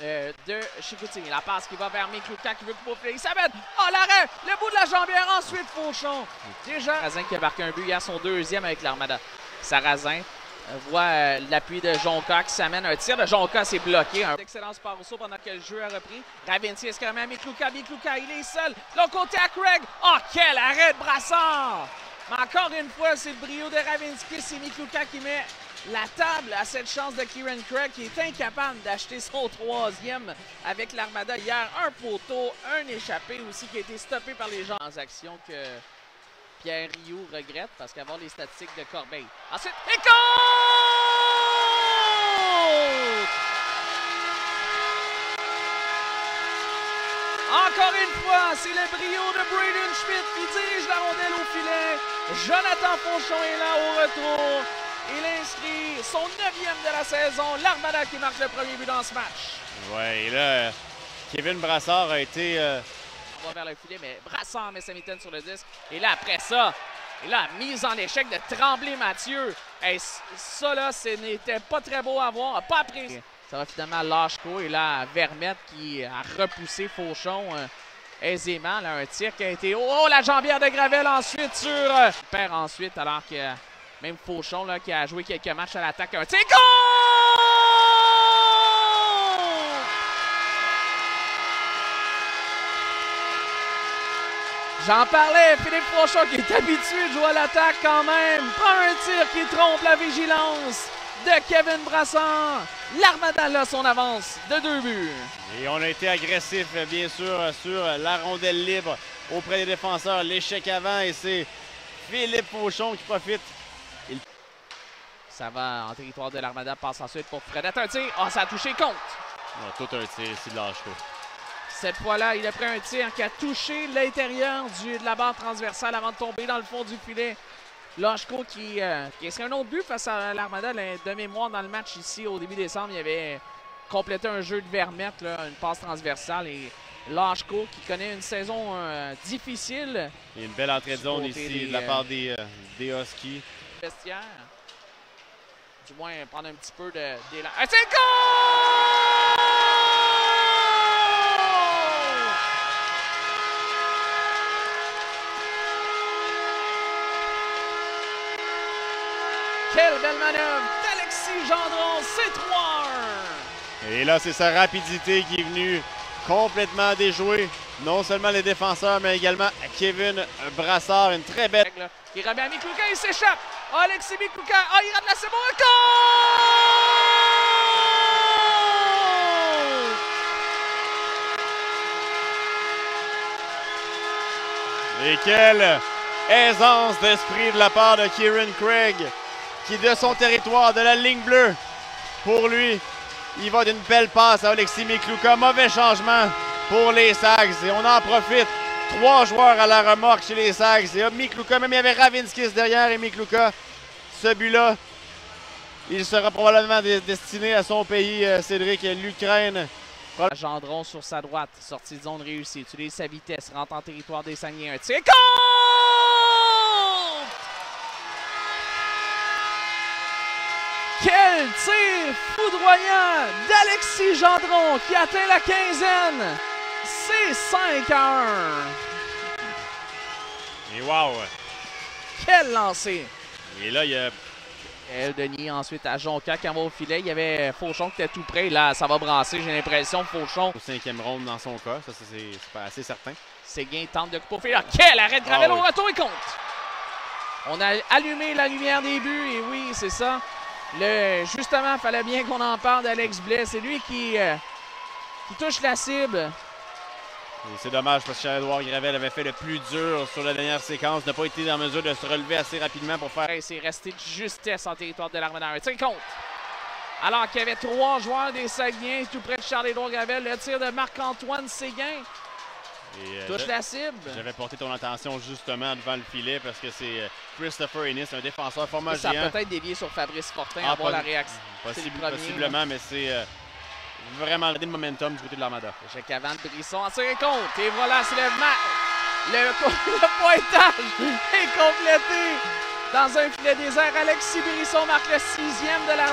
de Chicoutimi. La passe qui va vers Miklouka qui veut couper. Il s'amène. Oh, l'arrêt! Le bout de la jambière. Ensuite, Fauchon. Déjà, Sarrazin qui a marqué un but hier, son deuxième avec l'Armada. Sarrazin voit l'appui de Jonca qui s'amène. Un tir de Jonca, c'est bloqué. Excellence par Rousseau pendant que le jeu a repris. Ravinski escramé à Miklouka. Miklouka, il est seul. De l'autre côté à Craig. Oh, quel arrêt de Brassard! Mais encore une fois, c'est le brio de Ravinski. C'est Miklouka qui met la table à cette chance de Kieran Craig qui est incapable d'acheter son troisième avec l'Armada hier. Un poteau, un échappé aussi qui a été stoppé par les gens. Transaction que Pierre Rioux regrette parce qu'avoir les statistiques de Corbeil. Ensuite, et compte! Encore une fois, c'est le brio de Braden Schmidt qui dirige la rondelle au filet. Jonathan Fauchon est là au retour. Il inscrit son 9e de la saison. L'Armada qui marque le premier but dans ce match. Ouais, et là, Kevin Brassard a été... On va vers le filet, mais Brassard met sa mitaine sur le disque. Et là, après ça, mise en échec de Tremblay-Mathieu. Hey, ça, là, ce n'était pas très beau à voir. Pas apprécié. Ça va finalement à Lachko. Et là, Vermette qui a repoussé Fauchon aisément. Là, un tir qui a été... Oh, la jambière de Gravel ensuite sur... Perd ensuite, alors que même Fauchon, là, qui a joué quelques matchs à l'attaque. Un tir. Goal! J'en parlais, Philippe Fauchon qui est habitué de jouer à l'attaque quand même. Prend un tir qui trompe la vigilance de Kevin Brassard. L'Armada a son avance de 2 buts. Et on a été agressif, bien sûr, sur la rondelle libre auprès des défenseurs. L'échec avant et c'est Philippe Fauchon qui profite. Ça va en territoire de l'Armada, passe ensuite pour Fredette. Un tir, oh, ça a touché compte. Non, tout un tir ici de Lachko. Cette fois-là, il a pris un tir qui a touché l'intérieur de la barre transversale avant de tomber dans le fond du filet. Lachko qui serait un autre but face à l'Armada de mémoire dans le match ici au début décembre. Il avait complété un jeu de Vermette, là, une passe transversale. Et Lachko qui connaît une saison difficile. Il y a une belle entrée de zone ici de la part des Huskies. Vestiaire. Du moins prendre un petit peu d'élan. Un tir, goal! Quelle belle manœuvre d'Alexis Gendron, c'est 3-1! Et là, c'est sa rapidité qui est venue complètement déjouer non seulement les défenseurs, mais également Kevin Brassard. Une très belle... Il remet à Miklouka, il s'échappe! Oh, Alexis Miklouka, oh, il rate la c'est bon, un goal! Et quelle aisance d'esprit de la part de Kieran Craig, qui de son territoire, de la ligne bleue, pour lui, il va d'une belle passe à Alexis Miklouka. Mauvais changement pour les Sags et on en profite. 3 joueurs à la remorque chez les Sags. Et Miklouka, même il y avait Ravinskis derrière et Miklouka. Ce but-là, il sera probablement destiné à son pays, Cédric, l'Ukraine. Gendron sur sa droite, sortie de zone réussie, utilise sa vitesse, rentre en territoire des Saguenayens. Un tir, compte! Quel tir foudroyant d'Alexis Gendron qui atteint la quinzaine. C'est 5-1. Et wow! Quel lancer! Et là, il y a... Denis ensuite à Jonca qui en va au filet. Il y avait Fauchon qui était tout près. Là, ça va brasser. J'ai l'impression Fauchon. Au 5e ronde dans son cas. Ça, c'est pas assez certain. Séguin tente de couper au filet. Quel arrêt de Gravel oui. au retour et compte! On a allumé la lumière des buts. Et oui, c'est ça. Justement, il fallait bien qu'on en parle d'Alex Blais. C'est lui qui touche la cible. C'est dommage parce que Charles-Édouard Gravel avait fait le plus dur sur la dernière séquence. N'a pas été en mesure de se relever assez rapidement pour faire... C'est resté de justesse en territoire de l'Armada. Un tir compte. Alors qu'il y avait 3 joueurs des Saguenayens tout près de Charles-Édouard Gravel. Le tir de Marc-Antoine Séguin. Touche la cible. J'avais porté ton attention justement devant le filet parce que c'est Christopher Ennis, un défenseur format géant. Ça a peut-être dévié sur Fabrice Fortin à voir la réaction. Possiblement, mais c'est vraiment le momentum du côté de l'Armada. Jacques Avant, Brisson en tir et compte. Et voilà, c'est le pointage est complété dans un filet désert. Alexis Brisson marque le 6e de l'Armada.